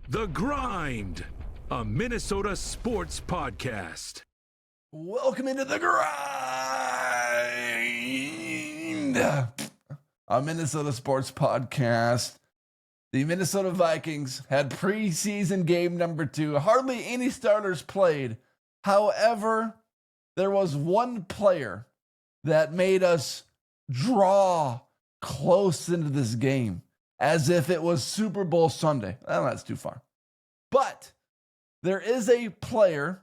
The Grind, a Minnesota sports podcast. Welcome into The Grind, a Minnesota sports podcast. The Minnesota Vikings had preseason game number 2. Hardly any starters played. However, there was one player that made us draw close into this game as if it was Super Bowl Sunday. Well, that's too far. But there is a player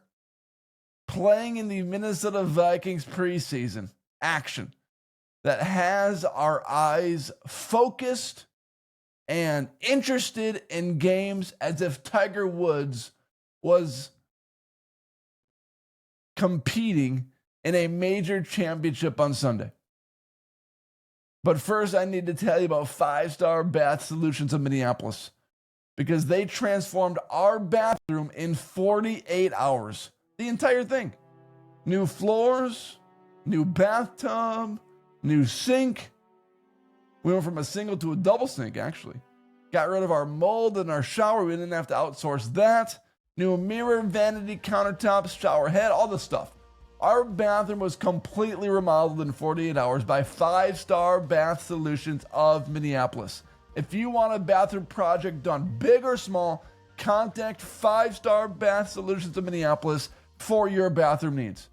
playing in the Minnesota Vikings preseason action that has our eyes focused and interested in games as if Tiger Woods was competing in a major championship on Sunday. But first, I need to tell you about 5-Star Bath Solutions of Minneapolis, because they transformed our bathroom in 48 hours. The entire thing. New floors, new bathtub, new sink. We went from a single to a double sink, actually. Got rid of our mold in our shower. We didn't have to outsource that. New mirror, vanity countertops, shower head, all the stuff. Our bathroom was completely remodeled in 48 hours by 5-Star Bath Solutions of Minneapolis. If you want a bathroom project done big or small, contact 5-Star Bath Solutions of Minneapolis for your bathroom needs.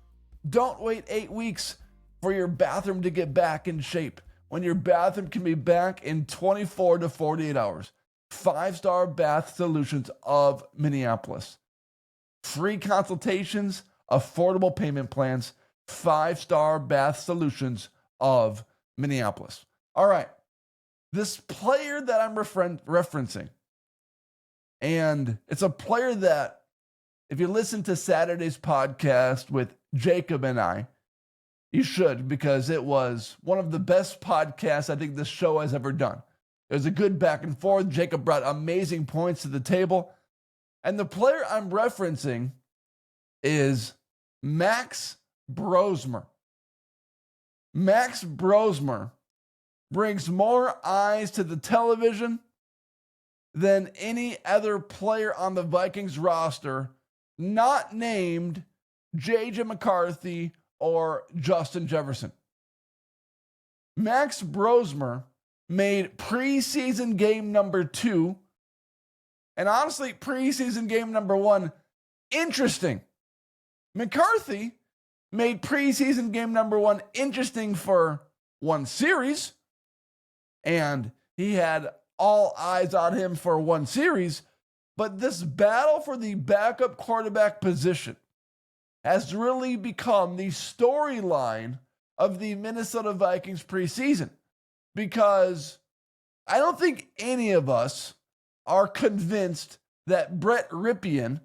Don't wait 8 weeks for your bathroom to get back in shape when your bathroom can be back in 24 to 48 hours. 5-Star Bath Solutions of Minneapolis. Free consultations, affordable payment plans, 5-Star Bath Solutions of Minneapolis. All right, this player that I'm referencing, and it's a player that, if you listen to Saturday's podcast with Jacob and I, you should, because it was one of the best podcasts I think this show has ever done. It was a good back and forth. Jacob brought amazing points to the table. And the player I'm referencing is Max Brosmer. Max Brosmer brings more eyes to the television than any other player on the Vikings roster, not named J.J. McCarthy or Justin Jefferson. Max Brosmer made preseason game number 2, and honestly, preseason game number 1, interesting. McCarthy made preseason game number 1 interesting for one series, and he had all eyes on him for one series, but this battle for the backup quarterback position has really become the storyline of the Minnesota Vikings preseason, because I don't think any of us are convinced that Brett Ripien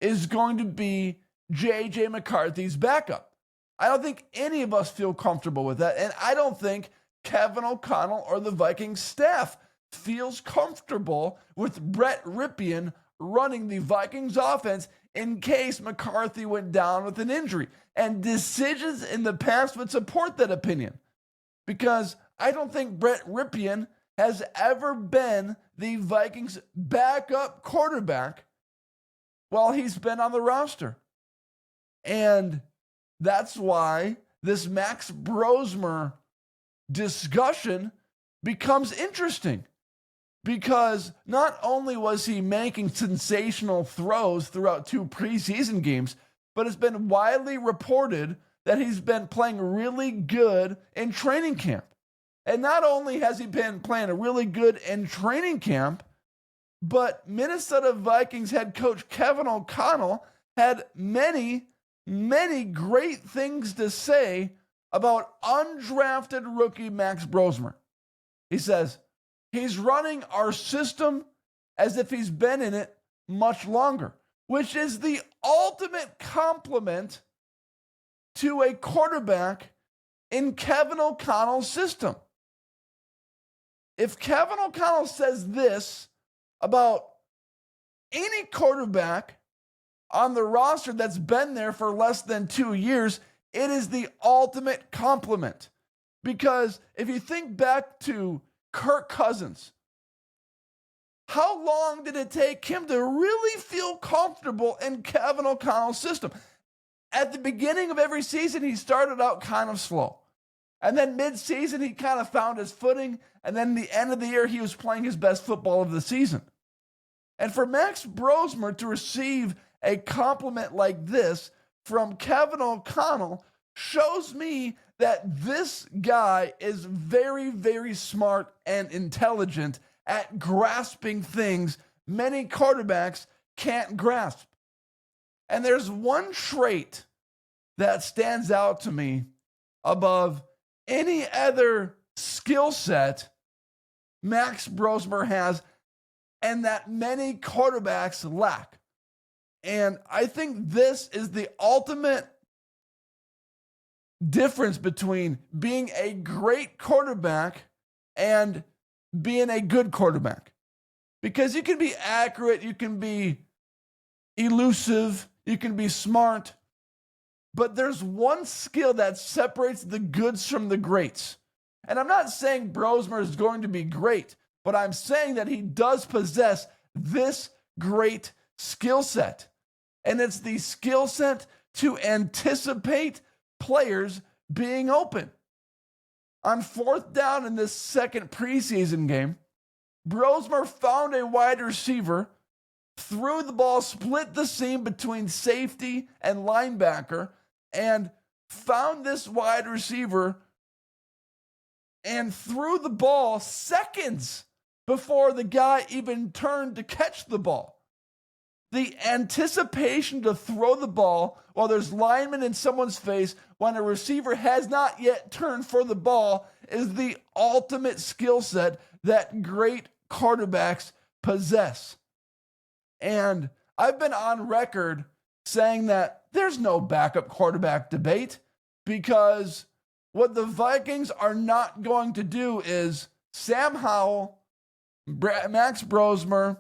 is going to be J.J. McCarthy's backup. I don't think any of us feel comfortable with that, and I don't think Kevin O'Connell or the Vikings staff feels comfortable with Brett Ripien running the Vikings offense in case McCarthy went down with an injury. And decisions in the past would support that opinion, because I don't think Brett Ripien has ever been the Vikings' backup quarterback while he's been on the roster. And that's why this Max Brosmer discussion becomes interesting, because not only was he making sensational throws throughout 2 preseason games, but it's been widely reported that he's been playing really good in training camp. And not only has he been playing really good in training camp, but Minnesota Vikings head coach Kevin O'Connell had many great things to say about undrafted rookie Max Brosmer. He says, he's running our system as if he's been in it much longer, which is the ultimate compliment to a quarterback in Kevin O'Connell's system. If Kevin O'Connell says this about any quarterback on the roster that's been there for less than 2 years, it is the ultimate compliment. Because if you think back to Kirk Cousins, how long did it take him to really feel comfortable in Kevin O'Connell's system? At the beginning of every season, he started out kind of slow. And then mid-season, he kind of found his footing. And then the end of the year, he was playing his best football of the season. And for Max Brosmer to receive a compliment like this from Kevin O'Connell shows me that this guy is very, very smart and intelligent at grasping things many quarterbacks can't grasp. And there's one trait that stands out to me above any other skill set Max Brosmer has, and that many quarterbacks lack. And I think this is the ultimate difference between being a great quarterback and being a good quarterback. Because you can be accurate, you can be elusive, you can be smart, but there's one skill that separates the goods from the greats. And I'm not saying Brosmer is going to be great, but I'm saying that he does possess this great skill set. And it's the skill set to anticipate players being open. On fourth down in this second preseason game, Brosmer found a wide receiver, threw the ball, split the seam between safety and linebacker, and found this wide receiver and threw the ball seconds before the guy even turned to catch the ball. The anticipation to throw the ball while there's linemen in someone's face when a receiver has not yet turned for the ball is the ultimate skill set that great quarterbacks possess. And I've been on record saying that there's no backup quarterback debate, because what the Vikings are not going to do is Sam Howell, Max Brosmer,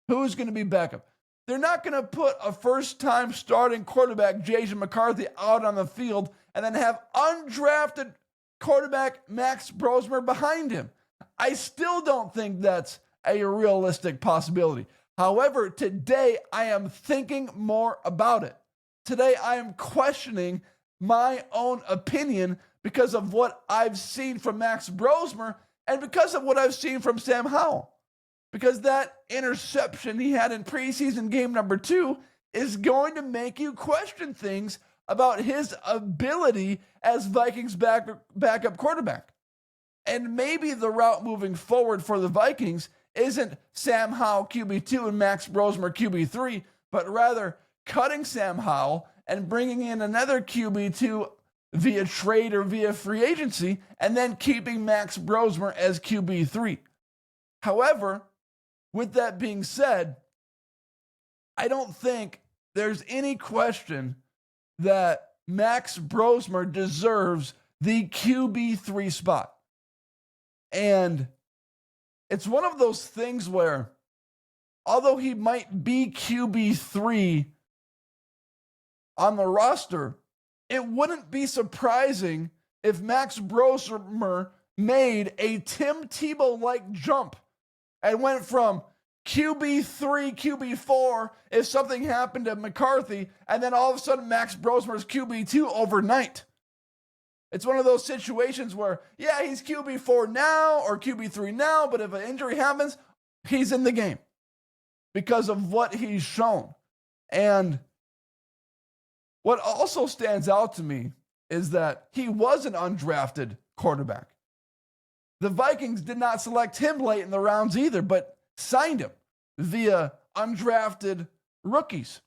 who's going to be backup? They're not going to put a first-time starting quarterback, Jason McCarthy, out on the field and then have undrafted quarterback Max Brosmer behind him. I still don't think that's a realistic possibility. However, today I am thinking more about it. Today I am questioning my own opinion because of what I've seen from Max Brosmer and because of what I've seen from Sam Howell. Because that interception he had in preseason game number 2 is going to make you question things about his ability as Vikings backup quarterback. And maybe the route moving forward for the Vikings isn't Sam Howell QB2 and Max Brosmer QB3, but rather cutting Sam Howell and bringing in another QB2 via trade or via free agency, and then keeping Max Brosmer as QB3. However, with that being said, I don't think there's any question that Max Brosmer deserves the QB3 spot. And it's one of those things where, although he might be QB3 on the roster, it wouldn't be surprising if Max Brosmer made a Tim Tebow-like jump and went from QB3, QB4 if something happened to McCarthy, and then all of a sudden Max Brosmer is QB2 overnight. It's one of those situations where, yeah, he's QB4 now or QB3 now, but if an injury happens, he's in the game because of what he's shown. And what also stands out to me is that he was an undrafted quarterback. The Vikings did not select him late in the rounds either, but signed him via undrafted rookies.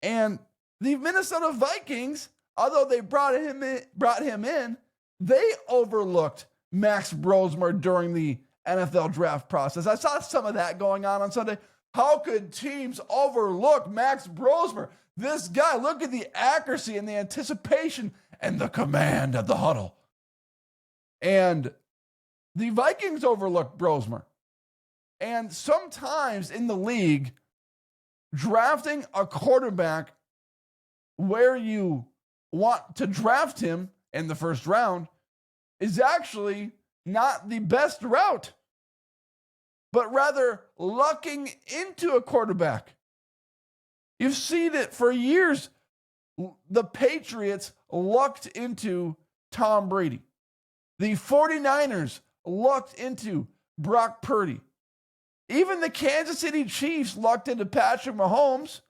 And the Minnesota Vikings, although they brought him in, they overlooked Max Brosmer during the NFL draft process. I saw some of that going on Sunday. How could teams overlook Max Brosmer? This guy, look at the accuracy and the anticipation and the command of the huddle. And the Vikings overlooked Brosmer. And sometimes in the league, drafting a quarterback where you want to draft him in the first round is actually not the best route. but rather lucking into a quarterback. You've seen it for years. The Patriots lucked into Tom Brady. The 49ers lucked into Brock Purdy. Even the Kansas City Chiefs lucked into Patrick Mahomes.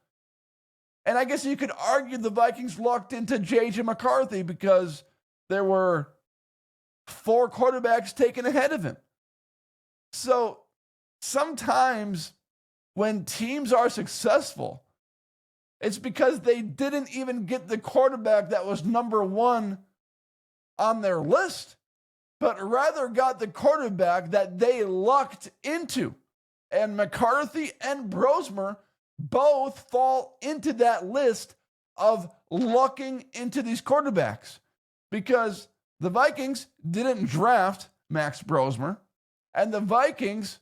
And I guess you could argue the Vikings lucked into J.J. McCarthy because there were 4 quarterbacks taken ahead of him. So sometimes when teams are successful, it's because they didn't even get the quarterback that was number 1 on their list, but rather got the quarterback that they lucked into. And McCarthy and Brosmer both fall into that list of lucking into these quarterbacks because the Vikings didn't draft Max Brosmer and the Vikings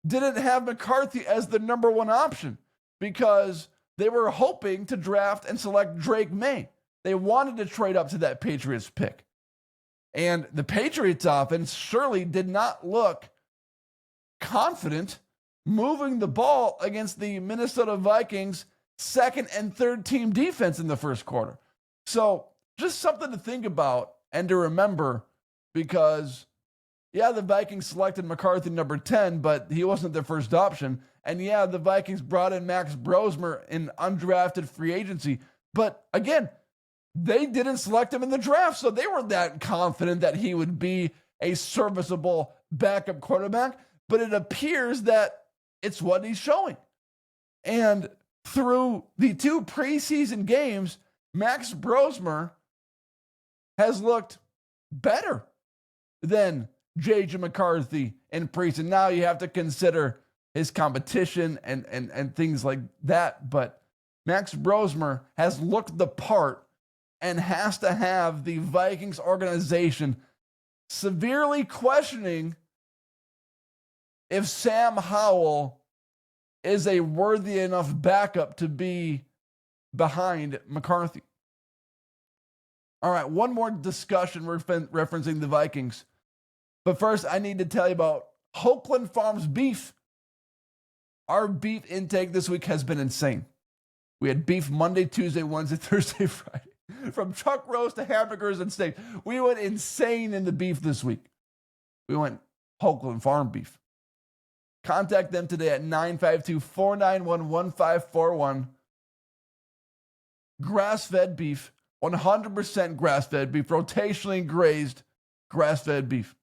didn't have McCarthy as the number 1 option because they were hoping to draft and select Drake May. They wanted to trade up to that Patriots pick. And the Patriots offense surely did not look confident moving the ball against the Minnesota Vikings' second and third team defense in the first quarter. So just something to think about and to remember because, yeah, the Vikings selected McCarthy number 10, but he wasn't their first option. And yeah, the Vikings brought in Max Brosmer in undrafted free agency. But again, they didn't select him in the draft, so they weren't that confident that he would be a serviceable backup quarterback. But it appears that it's what he's showing. And through the 2 preseason games, Max Brosmer has looked better than J.J. McCarthy in preseason. Now you have to consider his competition and things like that. But Max Brosmer has looked the part and has to have the Vikings organization severely questioning if Sam Howell is a worthy enough backup to be behind McCarthy. All right, one more discussion referencing the Vikings. But first, I need to tell you about Hoagland Farms beef. Our beef intake this week has been insane. We had beef Monday, Tuesday, Wednesday, Thursday, Friday. From chuck roast to hamburgers and steak. We went insane in the beef this week. We went Hoagland Farm beef. Contact them today at 952-491-1541. Grass-fed beef, 100% grass-fed beef, rotationally grazed grass-fed beef.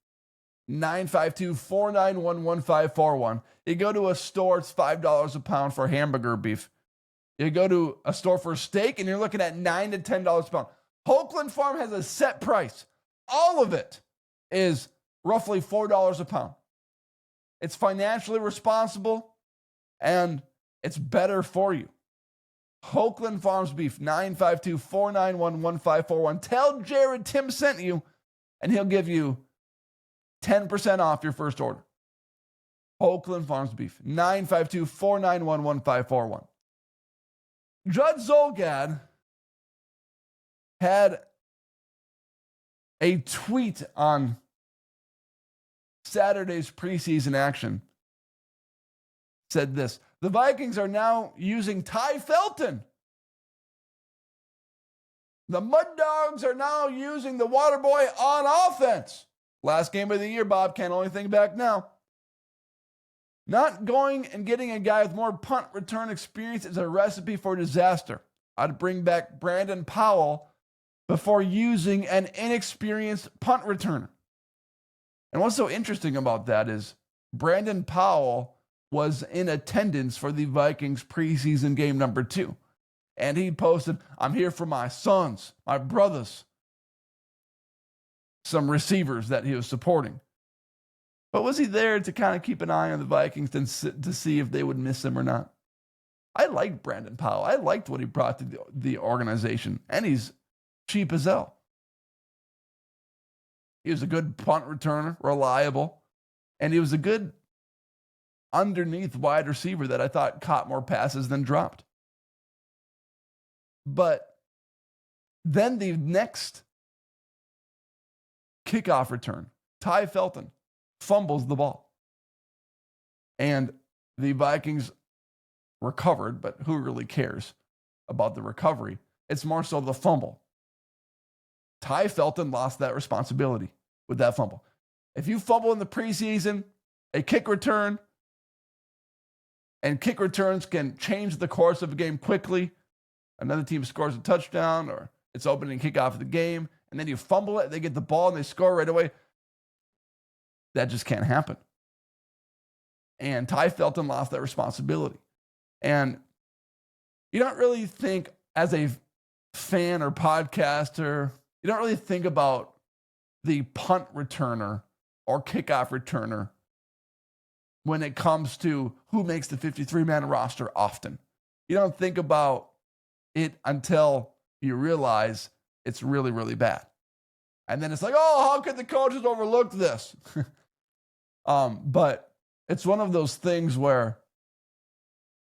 952-491-1541. You go to a store, it's $5 a pound for hamburger beef. You go to a store for steak, and you're looking at $9 to $10 a pound. Hoagland Farm has a set price. All of it is roughly $4 a pound. It's financially responsible, and it's better for you. Hoagland Farms beef, 952-491-1541. Tell Jared Tim sent you, and he'll give you 10% off your first order. Hoagland Farms beef, 952-491-1541. Judd Zolgad had a tweet on Saturday's preseason action. Said this: the Vikings are now using Ty Felton. The Mud Dogs are now using the Water Boy on offense. Last game of the year, Bob. Can't only think back now. Not going and getting a guy with more punt return experience is a recipe for disaster. I'd bring back Brandon Powell before using an inexperienced punt returner. And what's so interesting about that is Brandon Powell was in attendance for the Vikings preseason game number 2. And he posted, "I'm here for my sons, my brothers," some receivers that he was supporting. But was he there to kind of keep an eye on the Vikings to see if they would miss him or not? I liked Brandon Powell. I liked what he brought to the organization. And he's cheap as hell. He was a good punt returner, reliable. And he was a good underneath wide receiver that I thought caught more passes than dropped. But then the next kickoff return, Ty Felton fumbles the ball. And the Vikings recovered, but who really cares about the recovery? It's more so the fumble. Ty Felton lost that responsibility with that fumble. If you fumble in the preseason, a kick return, and kick returns can change the course of a game quickly. Another team scores a touchdown, or it's opening kickoff of the game, and then you fumble it, they get the ball, and they score right away. That just can't happen. And Ty Felton lost that responsibility. And you don't really think, as a fan or podcaster, you don't really think about the punt returner or kickoff returner when it comes to who makes the 53-man roster often. You don't think about it until you realize it's really, really bad. And then it's like, oh, how could the coaches overlook this? But it's one of those things where,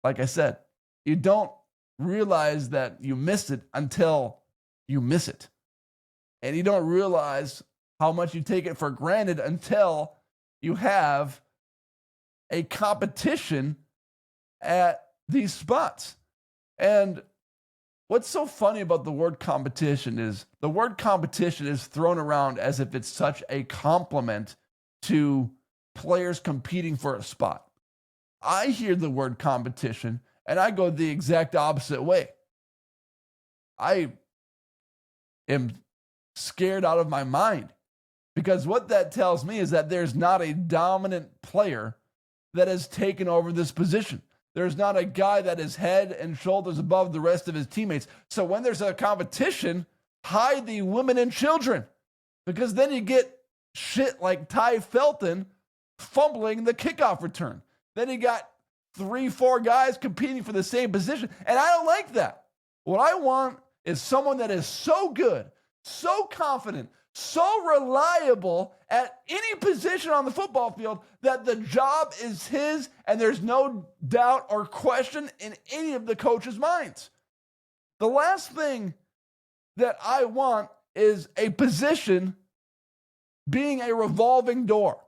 like I said, you don't realize that you missed it until you miss it. And you don't realize how much you take it for granted until you have a competition at these spots. And what's so funny about the word competition is the word competition is thrown around as if it's such a compliment to players competing for a spot. I hear the word competition and I go the exact opposite way. I am scared out of my mind, because what that tells me is that there's not a dominant player that has taken over this position. There's not a guy that is head and shoulders above the rest of his teammates. So when there's a competition, hide the women and children, because then you get shit like Ty Felton fumbling the kickoff return. Then you got 3-4 guys competing for the same position. And I don't like that. What I want is someone that is so good, so confident, so reliable at any position on the football field that the job is his and there's no doubt or question in any of the coaches' minds. The last thing that I want is a position being a revolving door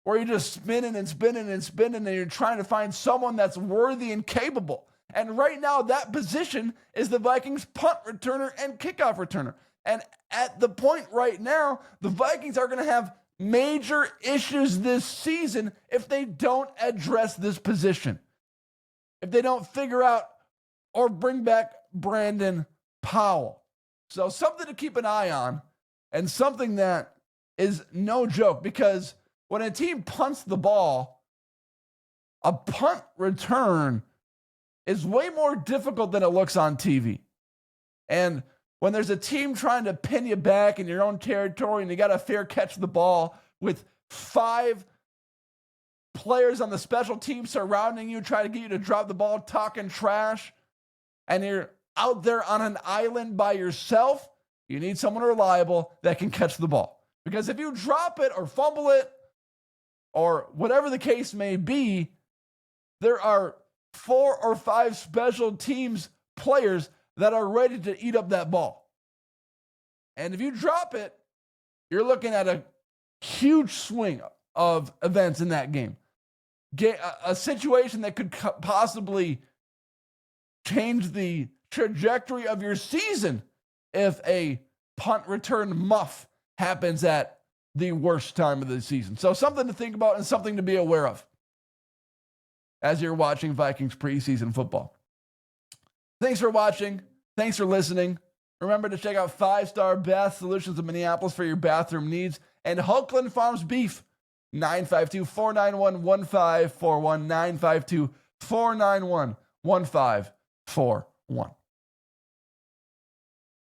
where you're just spinning and spinning and spinning and you're trying to find someone that's worthy and capable. And right now, that position is the Vikings punt returner and kickoff returner. And at the point right now, the Vikings are going to have major issues this season if they don't address this position. If they don't figure out or bring back Brandon Powell. So something to keep an eye on, and something that is no joke, because when a team punts the ball, a punt return is way more difficult than it looks on TV. And when there's a team trying to pin you back in your own territory and you got to fair catch the ball with 5 players on the special team surrounding you, trying to get you to drop the ball, talking trash, and you're out there on an island by yourself, you need someone reliable that can catch the ball. Because if you drop it or fumble it or whatever the case may be, there are 4 or 5 special teams players that are ready to eat up that ball. And if you drop it, you're looking at a huge swing of events in that game. A situation that could possibly change the trajectory of your season if a punt return muff happens at the worst time of the season. So something to think about and something to be aware of as you're watching Vikings preseason football. Thanks for watching. Thanks for listening. Remember to check out 5-Star Bath Solutions of Minneapolis for your bathroom needs, and Hoagland Farms Beef, 952-491-1541, 952-491-1541.